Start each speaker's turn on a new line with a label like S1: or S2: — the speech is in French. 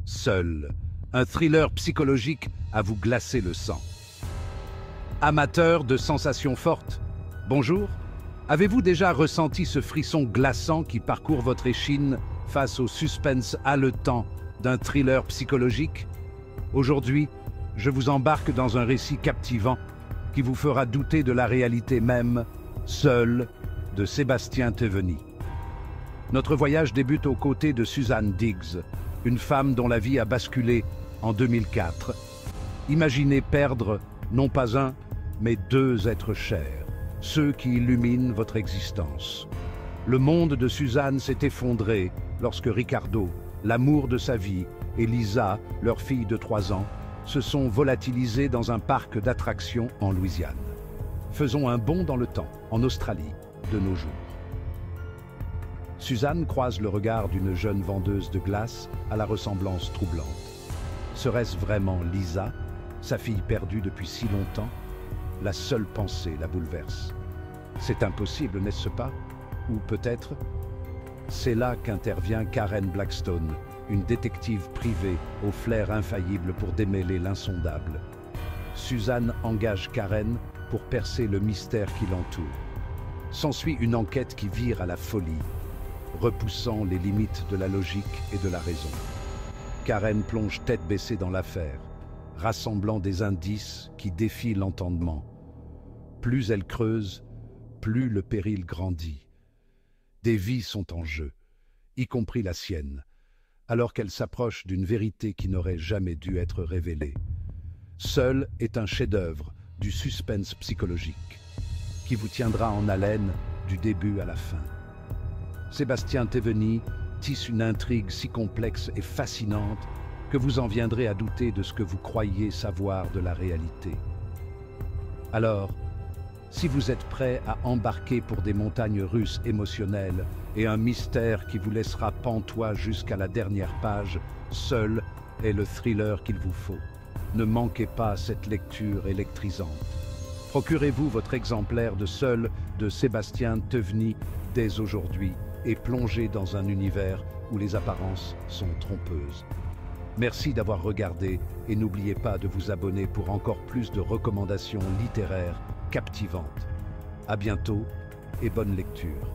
S1: Seul, un thriller psychologique à vous glacer le sang. Amateur de sensations fortes, bonjour. Avez-vous déjà ressenti ce frisson glaçant qui parcourt votre échine face au suspense haletant d'un thriller psychologique? Aujourd'hui, je vous embarque dans un récit captivant qui vous fera douter de la réalité même, Seul, de Sébastien Théveny. Notre voyage débute aux côtés de Suzanne Diggs, une femme dont la vie a basculé en 2004. Imaginez perdre non pas un, mais deux êtres chers, ceux qui illuminent votre existence. Le monde de Suzanne s'est effondré lorsque Ricardo, l'amour de sa vie, et Lisa, leur fille de 3 ans, se sont volatilisés dans un parc d'attractions en Louisiane. Faisons un bond dans le temps, en Australie, de nos jours. Suzanne croise le regard d'une jeune vendeuse de glace à la ressemblance troublante. Serait-ce vraiment Lisa, sa fille perdue depuis si longtemps? La seule pensée la bouleverse. C'est impossible, n'est-ce pas? Ou peut-être? C'est là qu'intervient Karen Blackstone, une détective privée au flair infaillible pour démêler l'insondable. Suzanne engage Karen pour percer le mystère qui l'entoure. S'ensuit une enquête qui vire à la folie, repoussant les limites de la logique et de la raison. Karen plonge tête baissée dans l'affaire, rassemblant des indices qui défient l'entendement. Plus elle creuse, plus le péril grandit. Des vies sont en jeu, y compris la sienne, alors qu'elle s'approche d'une vérité qui n'aurait jamais dû être révélée. Seul est un chef-d'œuvre du suspense psychologique, qui vous tiendra en haleine du début à la fin. Sébastien Théveny tisse une intrigue si complexe et fascinante que vous en viendrez à douter de ce que vous croyiez savoir de la réalité. Alors, si vous êtes prêt à embarquer pour des montagnes russes émotionnelles et un mystère qui vous laissera pantois jusqu'à la dernière page, Seul est le thriller qu'il vous faut. Ne manquez pas cette lecture électrisante. Procurez-vous votre exemplaire de Seul de Sébastien Théveny dès aujourd'hui et plongez dans un univers où les apparences sont trompeuses. Merci d'avoir regardé et n'oubliez pas de vous abonner pour encore plus de recommandations littéraires captivantes. À bientôt et bonne lecture.